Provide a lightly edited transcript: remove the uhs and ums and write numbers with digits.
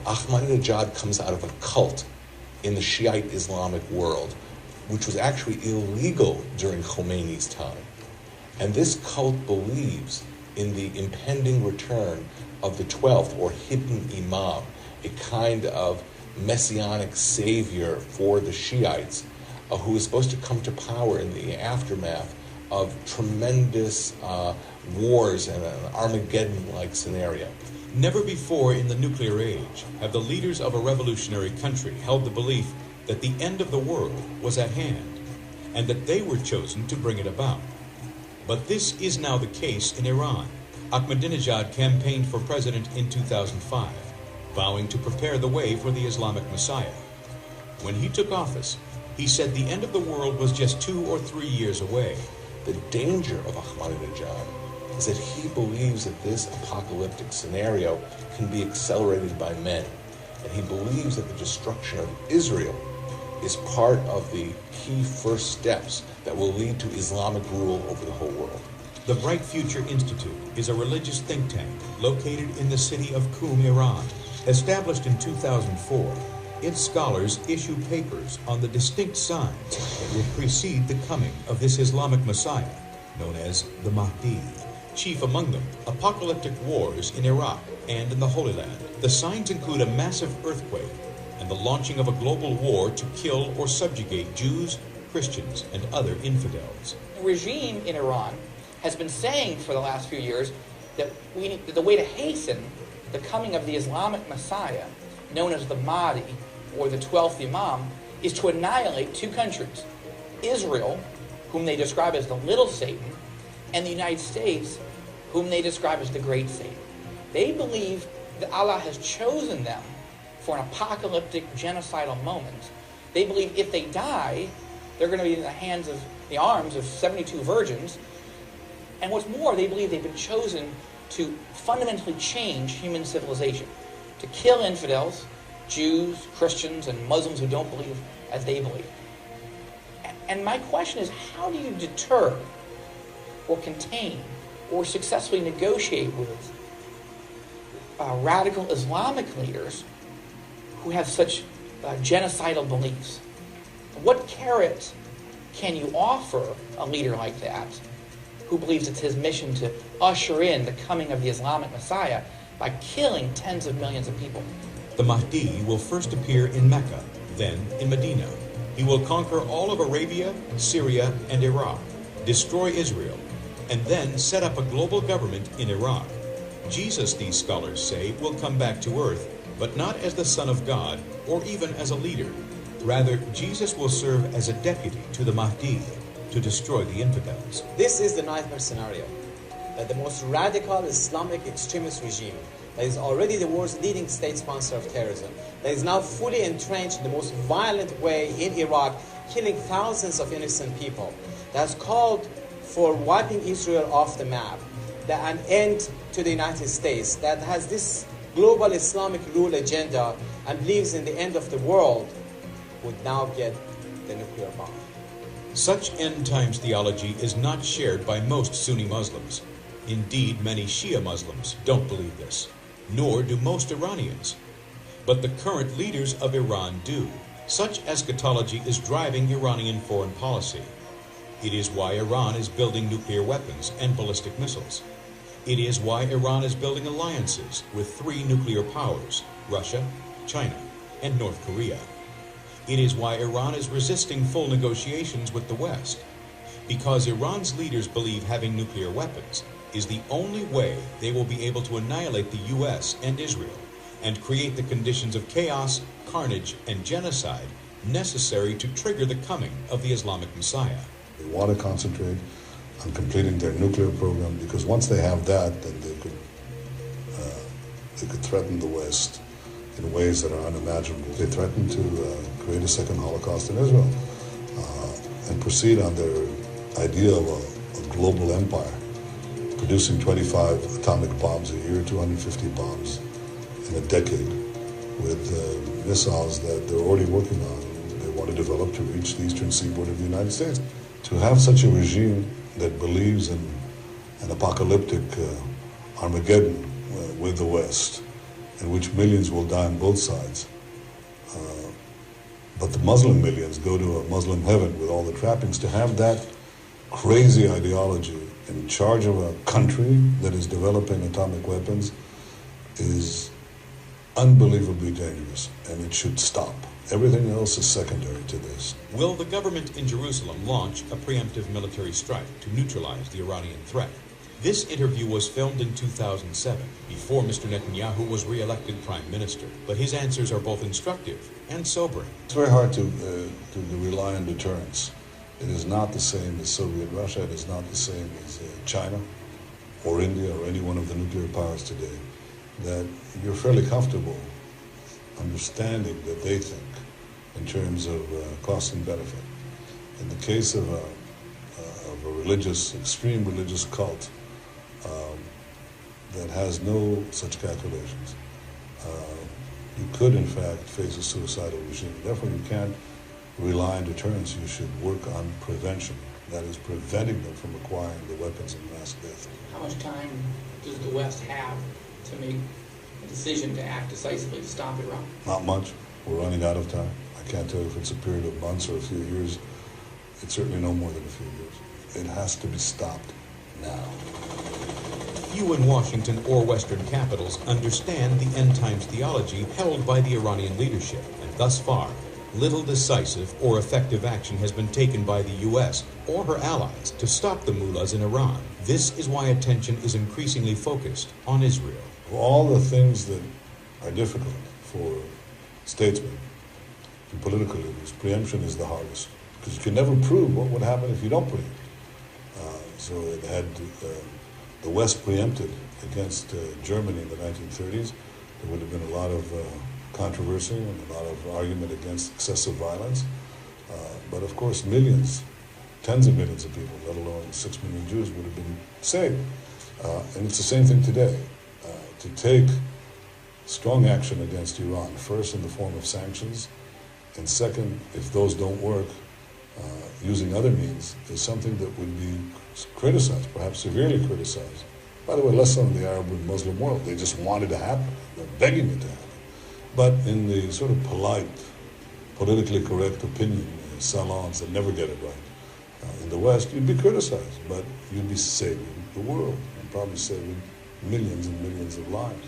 Ahmadinejad comes out of a cult in the Shiite Islamic world, which was actually illegal during Khomeini's time. And this cult believes in the impending return of the 12th, or hidden imam, a kind of messianic savior for the Shiites, who is supposed to come to power in the aftermath of tremendous wars and an Armageddon-like scenario. Never before in the nuclear age have the leaders of a revolutionary country held the belief that the end of the world was at hand, and that they were chosen to bring it about. But this is now the case in Iran. Ahmadinejad campaigned for president in 2005, vowing to prepare the way for the Islamic Messiah. When he took office, he said the end of the world was just 2 or 3 years away. The danger of Ahmadinejad is that he believes that this apocalyptic scenario can be accelerated by men, and he believes that the destruction of Israel is part of the key first steps that will lead to Islamic rule over the whole world. The Bright Future Institute is a religious think tank located in the city of Qum, Iran. Established in 2004, its scholars issue papers on the distinct signs that will precede the coming of this Islamic Messiah, known as the Mahdi. Chief among them, apocalyptic wars in Iraq and in the Holy Land. The signs include a massive earthquake and the launching of a global war to kill or subjugate Jews, Christians, and other infidels. The regime in Iran has been saying for the last few years that the way to hasten the coming of the Islamic Messiah, known as the Mahdi, or the 12th Imam, is to annihilate 2 countries, Israel, whom they describe as the little Satan, and the United States, whom they describe as the great Satan. They believe that Allah has chosen them for an apocalyptic genocidal moment. They believe if they die, they're going to be in the arms of 72 virgins. And what's more, they believe they've been chosen to fundamentally change human civilization, to kill infidels, Jews, Christians, and Muslims who don't believe as they believe. And my question is, how do you deter or contain or successfully negotiate with radical Islamic leaders who have such genocidal beliefs? What carrot can you offer a leader like that, who believes it's his mission to usher in the coming of the Islamic Messiah by killing tens of millions of people? The Mahdi will first appear in Mecca, then in Medina. He will conquer all of Arabia, Syria, and Iraq, destroy Israel, and then set up a global government in Iraq. Jesus, these scholars say, will come back to earth, but not as the Son of God or even as a leader. Rather, Jesus will serve as a deputy to the Mahdi to destroy the infidels. This is the nightmare scenario, that the most radical Islamic extremist regime that is already the world's leading state sponsor of terrorism, that is now fully entrenched in the most violent way in Iraq, killing thousands of innocent people, that has called for wiping Israel off the map, that an end to the United States, that has this global Islamic rule agenda and believes in the end of the world, would now get the nuclear bomb. Such end times theology is not shared by most Sunni Muslims. Indeed, many Shia Muslims don't believe this, nor do most Iranians. But the current leaders of Iran do. Such eschatology is driving Iranian foreign policy. It is why Iran is building nuclear weapons and ballistic missiles. It is why Iran is building alliances with 3 nuclear powers, Russia, China, and North Korea. It is why Iran is resisting full negotiations with the West, because Iran's leaders believe having nuclear weapons is the only way they will be able to annihilate the U.S. and Israel and create the conditions of chaos, carnage, and genocide necessary to trigger the coming of the Islamic Messiah. They want to concentrate on completing their nuclear program, because once they have that, then they could threaten the West in ways that are unimaginable. They threaten to create a second Holocaust in Israel and proceed on their idea of a global empire, producing 25 atomic bombs a year, 250 bombs in a decade, with missiles that they're already working on. They want to develop to reach the eastern seaboard of the United States. To have such a regime that believes in an apocalyptic Armageddon with the West in which millions will die on both sides. But the Muslim millions go to a Muslim heaven with all the trappings. To have that crazy ideology in charge of a country that is developing atomic weapons is unbelievably dangerous, and it should stop. Everything else is secondary to this. Will the government in Jerusalem launch a preemptive military strike to neutralize the Iranian threat? This interview was filmed in 2007, before Mr. Netanyahu was re-elected prime minister, but his answers are both instructive and sobering. It's very hard to rely on deterrence. It is not the same as Soviet Russia. It is not the same as China or India or any one of the nuclear powers today. That you're fairly comfortable understanding that they think in terms of cost and benefit. In the case of a religious, extreme religious cult that has no such calculations, you could in fact face a suicidal regime. Therefore you can't rely on deterrence. You should work on prevention. That is, preventing them from acquiring the weapons of mass death. How much time does the West have to make a decision to act decisively to stop Iran? Not much. We're running out of time. I can't tell you if it's a period of months or a few years. It's certainly no more than a few years. It has to be stopped now. Few in Washington or Western capitals understand the end times theology held by the Iranian leadership, and thus far, little decisive or effective action has been taken by the U.S. or her allies to stop the mullahs in Iran. This is why attention is increasingly focused on Israel. Of all the things that are difficult for statesmen and political leaders, preemption is the hardest, because you can never prove what would happen if you don't preempt. So it had the West preempted against Germany in the 1930s. There would have been a lot of controversy and a lot of argument against excessive violence. But of course, millions, tens of millions of people, let alone 6 million Jews, would have been saved. And it's the same thing today. To take strong action against Iran, first in the form of sanctions, and second, if those don't work, using other means, is something that would be criticized, perhaps severely criticized. By the way, less so in the Arab and Muslim world. They just want it to happen. They're begging it to happen. But in the sort of polite, politically correct opinion salons that never get it right, in the West, you'd be criticized, but you'd be saving the world and probably saving millions and millions of lives.